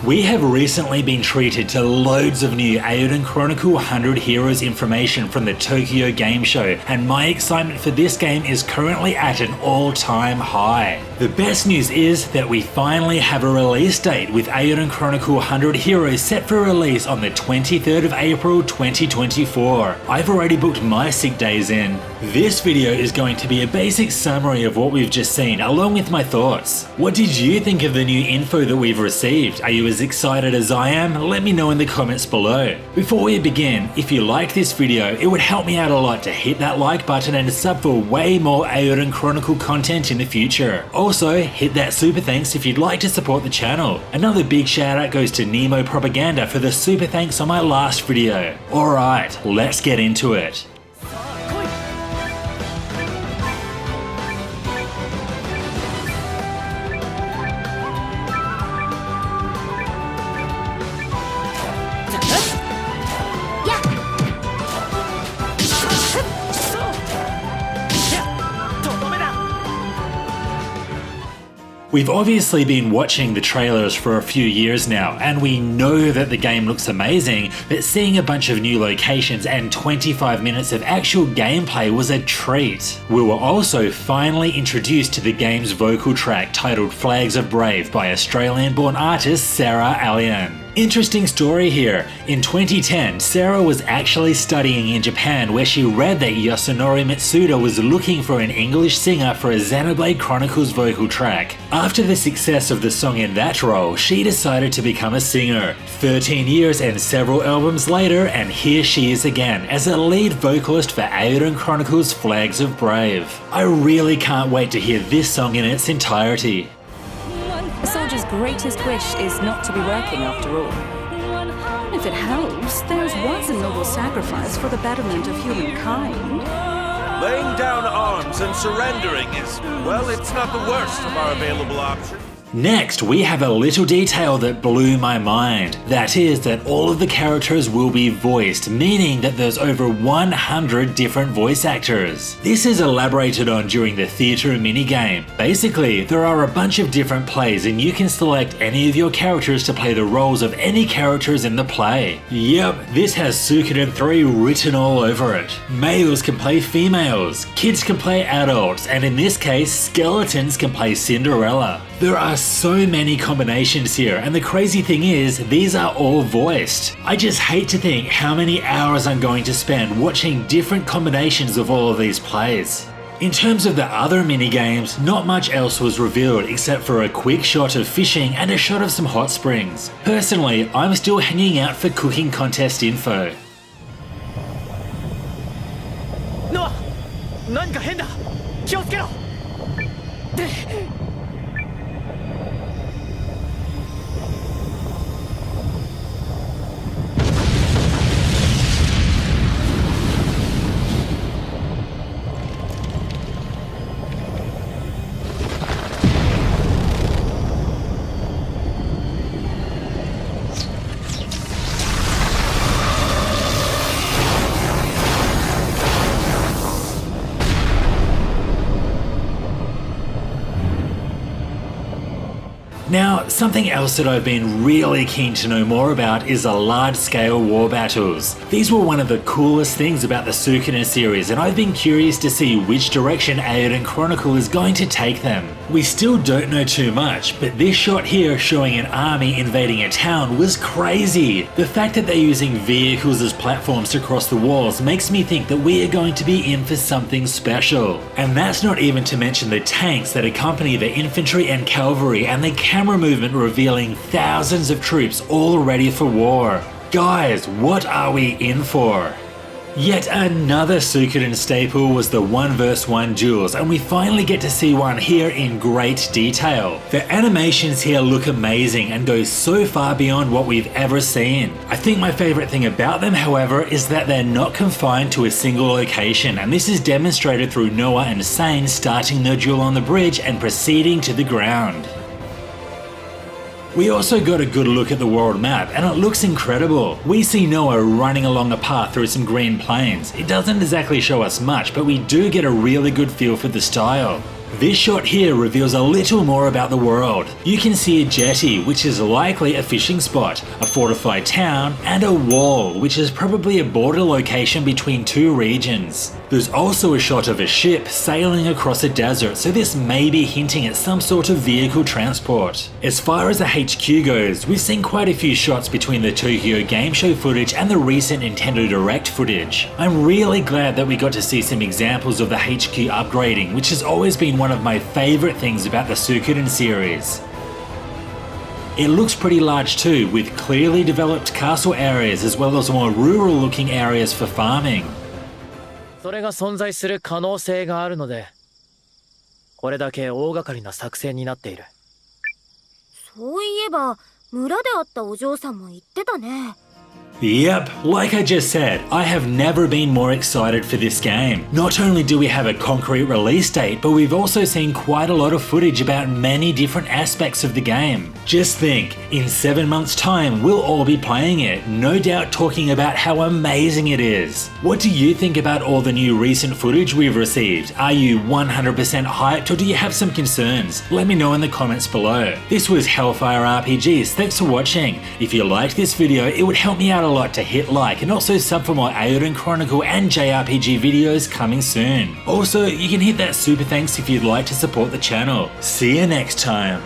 We have recently been treated to loads of new Eiyuden Chronicle 100 Heroes information from the Tokyo Game Show, and my excitement for this game is currently at an all-time high. The best news is that we finally have a release date, with Eiyuden Chronicle 100 Heroes set for release on the 23rd of April 2024. I've already booked my sick days in. This video is going to be a basic summary of what we've just seen, along with my thoughts. What did you think of the new info that we've received? Are you as excited as I am? Let me know in the comments below. Before we begin, if you liked this video, it would help me out a lot to hit that like button and sub for way more Eiyuden Chronicle content in the future. Also, hit that super thanks if you'd like to support the channel. Another big shout out goes to Nemo Propaganda for the super thanks on my last video. Alright, let's get into it. We've obviously been watching the trailers for a few years now, and we know that the game looks amazing, but seeing a bunch of new locations and 25 minutes of actual gameplay was a treat. We were also finally introduced to the game's vocal track titled Flags of Brave by Australian-born artist Sarah Allian. Interesting story here. In 2010, Sarah was actually studying in Japan, where she read that Yasunori Mitsuda was looking for an English singer for a Xenoblade Chronicles vocal track. After the success of the song in that role, she decided to become a singer. 13 years and several albums later, and here she is again as a lead vocalist for Eiyuden Chronicles Flags of Brave. I really can't wait to hear this song in its entirety. A soldier's greatest wish is not to be working after all. If it helps, there was a noble sacrifice for the betterment of humankind. Laying down arms and surrendering is, well, it's not the worst of our available options. Next, we have a little detail that blew my mind. That is that all of the characters will be voiced, meaning that there's over 100 different voice actors. This is elaborated on during the theatre minigame. Basically, there are a bunch of different plays and you can select any of your characters to play the roles of any characters in the play. Yep, this has Suikoden 3 written all over it. Males can play females, kids can play adults, and in this case, skeletons can play Cinderella. There are so many combinations here, and the crazy thing is, these are all voiced. I just hate to think how many hours I'm going to spend watching different combinations of all of these plays. In terms of the other minigames, not much else was revealed except for a quick shot of fishing and a shot of some hot springs. Personally, I'm still hanging out for cooking contest info. Noah! 何か変だ! 気をつけろ! Now, something else that I've been really keen to know more about is the large-scale war battles. These were one of the coolest things about the Suikoden series, and I've been curious to see which direction Eiyuden Chronicle is going to take them. We still don't know too much, but this shot here showing an army invading a town was crazy. The fact that they're using vehicles as platforms to cross the walls makes me think that we are going to be in for something special. And that's not even to mention the tanks that accompany the infantry and cavalry, and the camera movement revealing thousands of troops all ready for war. Guys, what are we in for? Yet another Suikoden staple was the 1 vs 1 duels, and we finally get to see one here in great detail. The animations here look amazing and go so far beyond what we've ever seen. I think my favourite thing about them, however, is that they're not confined to a single location, and this is demonstrated through Noah and Sane starting their duel on the bridge and proceeding to the ground. We also got a good look at the world map, and it looks incredible. We see Noah running along a path through some green plains. It doesn't exactly show us much, but we do get a really good feel for the style. This shot here reveals a little more about the world. You can see a jetty, which is likely a fishing spot, a fortified town, and a wall, which is probably a border location between two regions. There's also a shot of a ship sailing across a desert, so this may be hinting at some sort of vehicle transport. As far as the HQ goes, we've seen quite a few shots between the Tokyo Game Show footage and the recent Nintendo Direct footage. I'm really glad that we got to see some examples of the HQ upgrading, which has always been one of my favourite things about the Suikoden series. It looks pretty large too, with clearly developed castle areas as well as more rural looking areas for farming. それが存在する可能性があるので、これだけ大掛かりな作戦になっている。そういえば、村で会ったお嬢さんも言ってたね。Yep, like I just said, I have never been more excited for this game. Not only do we have a concrete release date, but we've also seen quite a lot of footage about many different aspects of the game. Just think, in 7 months' time, we'll all be playing it, no doubt talking about how amazing it is. What do you think about all the new recent footage we've received? Are you 100% hyped, or do you have some concerns? Let me know in the comments below. This was Hellfire RPGs, thanks for watching. If you liked this video, it would help me out a lot to hit like and also sub for more Eiyuden Chronicle and JRPG videos coming soon. Also, you can hit that super thanks if you'd like to support the channel. See you next time.